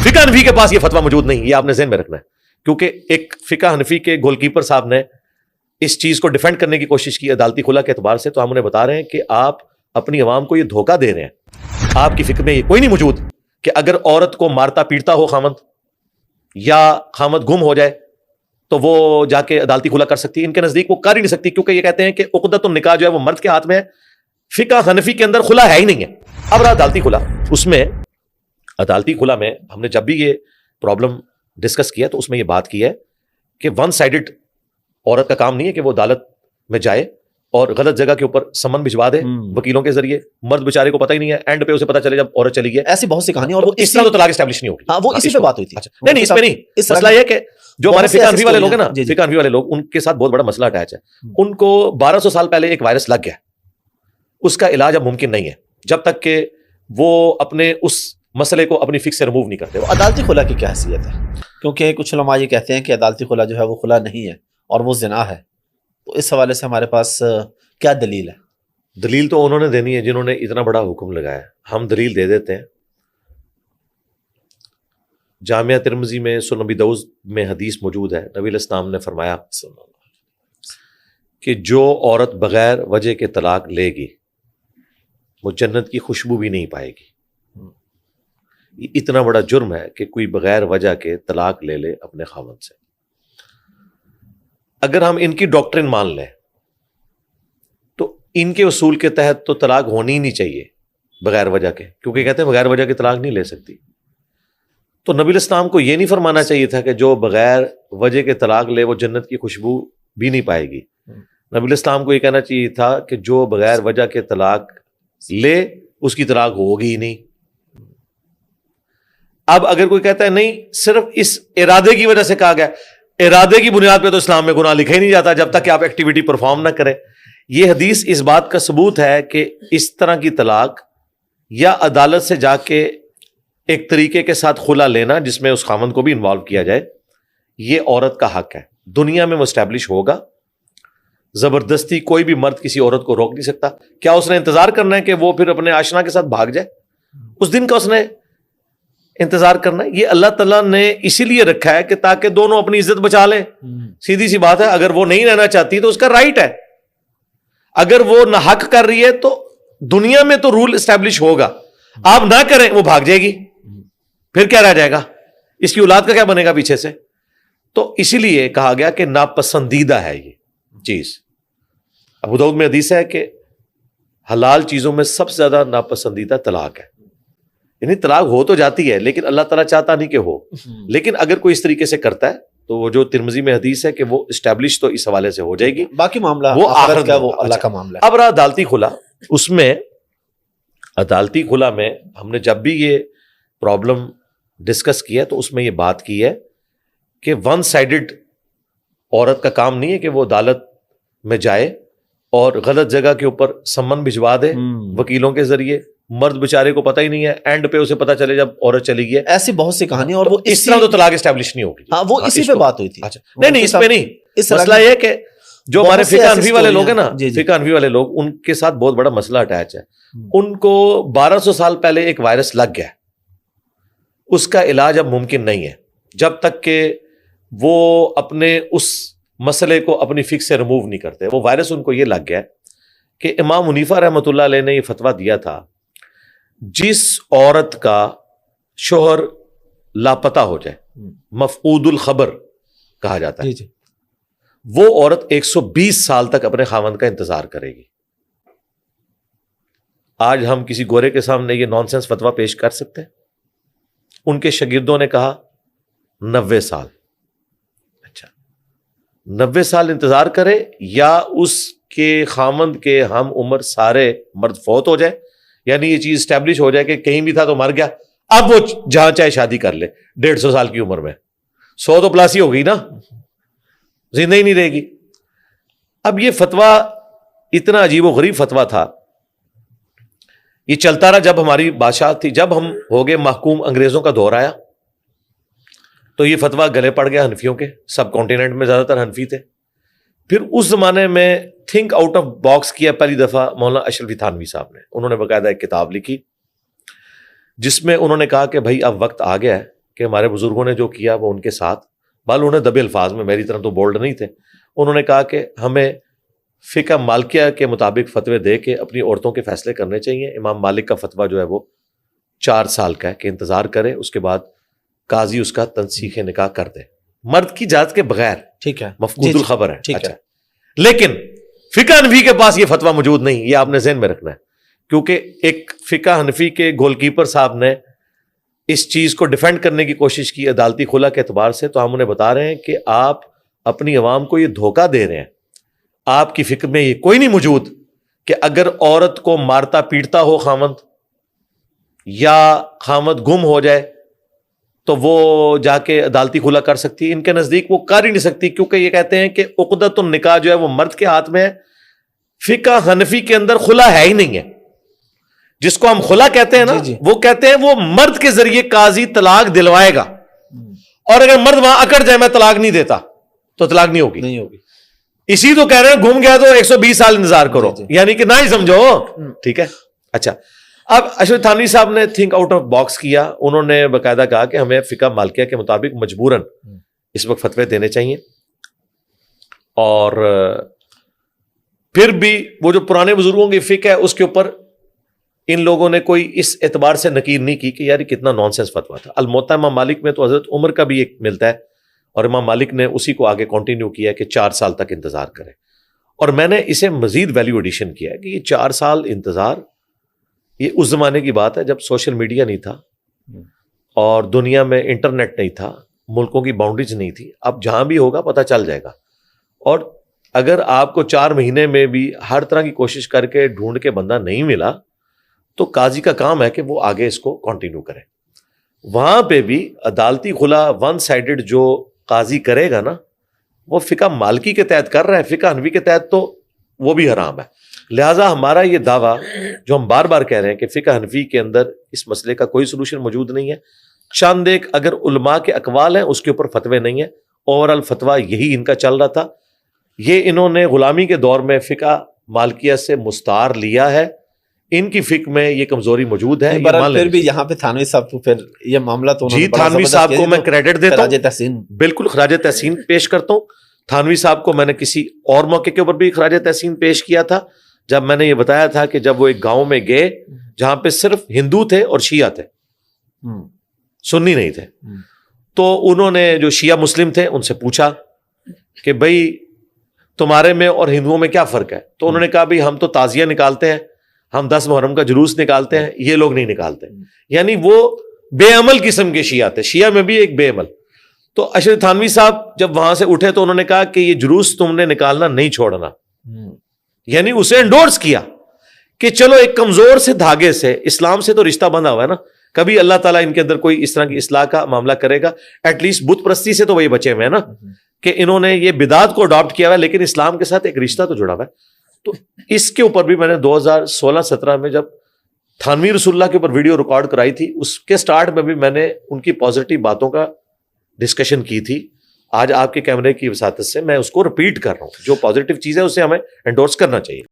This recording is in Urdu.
فقہ حنفی کے پاس یہ فتویٰ موجود نہیں, یہ آپ نے ذہن میں رکھنا ہے, کیونکہ ایک فقہ حنفی کے گول کیپر صاحب نے اس چیز کو ڈیفینڈ کرنے کی کوشش کی عدالتی خلا کے اعتبار سے, تو ہم انہیں بتا رہے ہیں کہ آپ اپنی عوام کو یہ دھوکہ دے رہے ہیں. آپ کی فکر میں یہ کوئی نہیں موجود کہ اگر عورت کو مارتا پیٹتا ہو خامند, یا خامند گم ہو جائے تو وہ جا کے عدالتی خلا کر سکتی ہے. ان کے نزدیک وہ کر ہی نہیں سکتی, کیونکہ یہ کہتے ہیں کہ عقدۃ النکاح جو ہے وہ مرد کے ہاتھ میں ہے, فقہ حنفی کے اندر خلا ہے ہی نہیں ہے. اب رہا عدالتی خلا, اس میں عدالتی خلا میں ہم نے جب بھی یہ پرابلم ڈسکس کیا تو اس میں یہ بات کی ہے کہ ون سائیڈڈ عورت کا کام نہیں ہے کہ وہ عدالت میں جائے اور غلط جگہ کے اوپر سمن بھجوا دے وکیلوں کے ذریعے, مرد بیچارے کو پتہ ہی نہیں ہے, اینڈ پہ اسے پتہ چلے جب عورت چلی گئی. ایسی بہت سی کہانیاں, اور اس طرح تو طلاق اسٹیبلش نہیں ہوگی. ہاں وہ اسی پہ بات ہوئی تھی. نہیں اس پہ نہیں, مسئلہ یہ کہ جو ہمارے فقہ حنفی والے لوگ ہیں نا, فقہ حنفی والے لوگ, ان کے ساتھ بہت بڑا مسئلہ اٹیچ ہے. ان کو 1200 سال پہلے ایک وائرس لگ گیا, اس کا علاج اب ممکن نہیں ہے جب تک کہ وہ اپنے اس مسئلے کو اپنی فکس سے ریموو نہیں کرتے. عدالتی خلا کی کیا حیثیت ہے؟ کیونکہ کچھ علماء یہ کہتے ہیں کہ عدالتی خلا جو ہے وہ خلا نہیں ہے اور وہ زنا ہے, تو اس حوالے سے ہمارے پاس کیا دلیل ہے؟ دلیل تو انہوں نے دینی ہے جنہوں نے اتنا بڑا حکم لگایا, ہم دلیل دے دیتے ہیں. جامعہ ترمذی میں سنن ابی داؤد میں حدیث موجود ہے, نبی علیہ السلام نے فرمایا کہ جو عورت بغیر وجہ کے طلاق لے گی وہ جنت کی خوشبو بھی نہیں پائے گی. یہ اتنا بڑا جرم ہے کہ کوئی بغیر وجہ کے طلاق لے لے اپنے خاوند سے. اگر ہم ان کی ڈاکٹرن مان لیں تو ان کے اصول کے تحت تو طلاق ہونی ہی نہیں چاہیے بغیر وجہ کے, کیونکہ کہتے ہیں بغیر وجہ کے طلاق نہیں لے سکتی. تو نبی علیہ السلام کو یہ نہیں فرمانا چاہیے تھا کہ جو بغیر وجہ کے طلاق لے وہ جنت کی خوشبو بھی نہیں پائے گی. نبی علیہ السلام کو یہ کہنا چاہیے تھا کہ جو بغیر وجہ کے طلاق لے اس کی طلاق ہوگی ہی نہیں. اب اگر کوئی کہتا ہے نہیں صرف اس ارادے کی وجہ سے کہا گیا, ارادے کی بنیاد پہ تو اسلام میں گناہ لکھا ہی نہیں جاتا جب تک کہ آپ ایکٹیویٹی پرفارم نہ کریں. یہ حدیث اس بات کا ثبوت ہے کہ اس طرح کی طلاق یا عدالت سے جا کے ایک طریقے کے ساتھ خلا لینا جس میں اس خامند کو بھی انوالو کیا جائے, یہ عورت کا حق ہے. دنیا میں وہ اسٹیبلش ہوگا. زبردستی کوئی بھی مرد کسی عورت کو روک نہیں سکتا. کیا اس نے انتظار کرنا ہے کہ وہ پھر اپنے آشنا کے ساتھ بھاگ جائے؟ اس دن کا اس نے انتظار کرنا ہے. یہ اللہ تعالیٰ نے اسی لیے رکھا ہے کہ تاکہ دونوں اپنی عزت بچا لیں. سیدھی سی بات ہے, اگر وہ نہیں رہنا چاہتی تو اس کا رائٹ ہے. اگر وہ ناحق کر رہی ہے تو دنیا میں تو رول اسٹیبلش ہوگا, آپ نہ کریں وہ بھاگ جائے گی, پھر کیا رہ جائے گا, اس کی اولاد کا کیا بنے گا پیچھے سے. تو اسی لیے کہا گیا کہ ناپسندیدہ ہے یہ چیز. ابو داؤد میں حدیث ہے کہ حلال چیزوں میں سب سے زیادہ ناپسندیدہ طلاق ہے. یعنی طلاق ہو تو جاتی ہے لیکن اللہ تعالیٰ چاہتا نہیں کہ ہو, لیکن اگر کوئی اس طریقے سے کرتا ہے تو وہ جو ترمذی میں حدیث ہے کہ وہ اسٹیبلش تو اس حوالے سے ہو جائے گی, باقی معاملہ وہ آخرت کا, وہ اللہ کا معاملہ ہے. اب رہا عدالتی خلا, اس میں عدالتی خلا میں ہم نے جب بھی یہ پرابلم ڈسکس کیا تو اس میں یہ بات کی ہے کہ ون سائیڈڈ عورت کا کام نہیں ہے کہ وہ عدالت میں جائے اور غلط جگہ کے اوپر سمن بھجوا دے وکیلوں کے ذریعے, مرد بیچارے کو پتہ ہی نہیں ہے, اینڈ پہ اسے پتہ چلے جب عورت چلی گئی. ایسی بہت سی کہانیاں, اور وہ اس طرح تو طلاق اسٹیبلش نہیں ہوگی. ہاں وہ اسی پہ بات ہوئی تھی. نہیں اس پہ نہیں, مسئلہ یہ کہ جو ہمارے فقہ حنفی والے لوگ ہیں نا, فقہ حنفی والے لوگ, ان کے ساتھ بہت بڑا مسئلہ اٹیچ ہے. ان کو 1200 سال پہلے ایک وائرس لگ گیا, اس کا علاج اب ممکن نہیں ہے جب تک کہ وہ اپنے اس مسئلے کو اپنی فکس سے ریموو نہیں کرتے. وہ وائرس ان کو یہ لگ گیا کہ امام حنیفہ رحمۃ اللہ علیہ نے یہ فتویٰ دیا تھا, جس عورت کا شوہر لاپتہ ہو جائے, مفقود الخبر کہا جاتا ہے, وہ عورت 120 سال تک اپنے خاوند کا انتظار کرے گی. آج ہم کسی گورے کے سامنے یہ نان سینس فتویٰ پیش کر سکتے ہیں؟ ان کے شاگردوں نے کہا 90 سال. اچھا 90 سال انتظار کرے یا اس کے خامند کے ہم عمر سارے مرد فوت ہو جائے, یعنی یہ چیز اسٹیبلش ہو جائے کہ کہیں بھی تھا تو مر گیا, اب وہ جہاں چاہے شادی کر لے 150 سال کی عمر میں, 100 تو پلاس ہی ہو گئی نا, زندہ ہی نہیں رہے گی. اب یہ فتویٰ اتنا عجیب و غریب فتویٰ تھا, یہ چلتا رہا جب ہماری بادشاہت تھی. جب ہم ہو گئے محکوم, انگریزوں کا دور آیا تو یہ فتویٰ گلے پڑ گیا حنفیوں کے. سب کانٹیننٹ میں زیادہ تر حنفی تھے. پھر اس زمانے میں تھنک آؤٹ آف باکس کیا پہلی دفعہ مولانا اشرفی تھانوی صاحب نے. انہوں نے باقاعدہ ایک کتاب لکھی جس میں انہوں نے کہا کہ بھائی اب وقت آ گیا ہے کہ ہمارے بزرگوں نے جو کیا وہ ان کے ساتھ، بل انہوں نے دبے الفاظ میں، میری طرح تو بولڈ نہیں تھے، انہوں نے کہا کہ ہمیں فقہ مالکیہ کے مطابق فتوے دے کے اپنی عورتوں کے فیصلے کرنے چاہیے۔ امام مالک کا فتویٰ جو ہے وہ 4 سال کا ہے کہ انتظار کرے، اس کے بعد قاضی اس کا تنسیخ نکاح کر دے، مرد کی اجازت کے بغیر۔ ٹھیک ہے، مفقود الخبر ہے۔ ٹھیک ہے، لیکن فقہ حنفی کے پاس یہ فتویٰ موجود نہیں، یہ آپ نے ذہن میں رکھنا ہے، کیونکہ ایک فقہ حنفی کے گول کیپر صاحب نے اس چیز کو ڈیفینڈ کرنے کی کوشش کی عدالتی خلا کے اعتبار سے، تو ہم انہیں بتا رہے ہیں کہ آپ اپنی عوام کو یہ دھوکہ دے رہے ہیں۔ آپ کی فکر میں یہ کوئی نہیں موجود کہ اگر عورت کو مارتا پیٹتا ہو خامند، یا خامند گم ہو جائے تو وہ جا کے عدالتی خلا کر سکتی ہے۔ ان کے نزدیک وہ کر ہی نہیں سکتی، کیونکہ یہ کہتے ہیں کہ عقدۃ النکاح جو ہے وہ مرد کے ہاتھ میں ہے۔ فقہ حنفی کے اندر خلا ہے ہی نہیں ہے، جس کو ہم خلا کہتے ہیں نا، وہ کہتے ہیں وہ مرد کے ذریعے قاضی طلاق دلوائے گا، اور اگر مرد وہاں اکڑ جائے میں طلاق نہیں دیتا تو طلاق نہیں ہوگی۔ اسی تو کہہ رہے ہیں گم گیا تو 120 سال انتظار کرو، یعنی کہ نہ ہی سمجھو۔ ٹھیک ہے، اچھا اب اشرف تھانوی صاحب نے تھنک آؤٹ آف باکس کیا، انہوں نے باقاعدہ کہا کہ ہمیں فقہ مالکیہ کے مطابق مجبوراً اس وقت فتوے دینے چاہیے، اور پھر بھی وہ جو پرانے بزرگوں کی فقہ ہے اس کے اوپر ان لوگوں نے کوئی اس اعتبار سے نکیر نہیں کی کہ یار کتنا نان سینس فتویٰ تھا۔ الموطا امام مالک میں تو حضرت عمر کا بھی ایک ملتا ہے، اور امام مالک نے اسی کو آگے کنٹینیو کیا ہے کہ 4 سال تک انتظار کرے، اور میں نے اسے مزید ویلیو ایڈیشن کیا ہے کہ یہ 4 سال انتظار، یہ اس زمانے کی بات ہے جب سوشل میڈیا نہیں تھا اور دنیا میں انٹرنیٹ نہیں تھا، ملکوں کی باؤنڈریز نہیں تھی۔ اب جہاں بھی ہوگا پتہ چل جائے گا، اور اگر آپ کو 4 مہینے میں بھی ہر طرح کی کوشش کر کے ڈھونڈ کے بندہ نہیں ملا تو قاضی کا کام ہے کہ وہ آگے اس کو کنٹینیو کرے۔ وہاں پہ بھی عدالتی خلا ون سائیڈڈ جو قاضی کرے گا نا، وہ فقہ مالکی کے تحت کر رہا ہے، فقہ حنفی کے تحت تو وہ بھی حرام ہے۔ لہٰذا ہمارا یہ دعویٰ جو ہم بار بار کہہ رہے ہیں کہ فقہ حنفی کے اندر اس مسئلے کا کوئی سلوشن موجود نہیں ہے، چند ایک اگر علماء کے اقوال ہیں اس کے اوپر فتوے نہیں ہیں، اوورآل فتویٰ یہی ان کا چل رہا تھا۔ یہ انہوں نے غلامی کے دور میں فقہ مالکیہ سے مستعار لیا ہے، ان کی فقہ میں یہ کمزوری موجود ہے۔ پھر بھی یہاں پہ تھانوی صاحب کو پھر یہ معاملہ تو جی تھانوی صاحب کو میں کریڈٹ دیتا ہوں، خراج تحسین، بالکل خراج تحسین پیش کرتا ہوں۔ تھانوی صاحب کو میں نے کسی اور موقع کے اوپر بھی خراج تحسین پیش کیا تھا، جب میں نے یہ بتایا تھا کہ جب وہ ایک گاؤں میں گئے جہاں پہ صرف ہندو تھے اور شیعہ تھے، سنی نہیں تھے، تو انہوں نے جو شیعہ مسلم تھے ان سے پوچھا کہ بھائی تمہارے میں اور ہندوؤں میں کیا فرق ہے؟ تو انہوں نے کہا بھائی ہم تو تعزیہ نکالتے ہیں، ہم 10 محرم کا جلوس نکالتے ہیں، یہ لوگ نہیں نکالتے۔ یعنی وہ بے عمل قسم کے شیعہ تھے، شیعہ میں بھی ایک بے عمل۔ تو اشرف تھانوی صاحب جب وہاں سے اٹھے تو انہوں نے کہا کہ یہ جلوس تم نے نکالنا نہیں چھوڑنا، یعنی اسے انڈورس کیا کہ چلو ایک کمزور سے دھاگے سے، اسلام سے تو رشتہ بندھا ہوا ہے نا، کبھی اللہ تعالیٰ ان کے اندر کوئی اس طرح کی اصلاح کا معاملہ کرے گا، ایٹ لیسٹ بت پرستی سے تو وہی بچے ہوئے ہیں نا، کہ انہوں نے یہ بدعت کو اڈاپٹ کیا ہوا ہے لیکن اسلام کے ساتھ ایک رشتہ تو جڑا ہوا ہے۔ تو اس کے اوپر بھی میں نے 2016-17 میں جب تھانوی رسول اللہ کے اوپر ویڈیو ریکارڈ کرائی تھی، اس کے سٹارٹ میں بھی میں نے ان کی پازیٹیو باتوں کا ڈسکشن کی تھی۔ آج آپ کے کیمرے کی وساطت سے میں اس کو رپیٹ کر رہا ہوں، جو پازیٹیو چیز ہے اسے ہمیں انڈورس کرنا چاہیے۔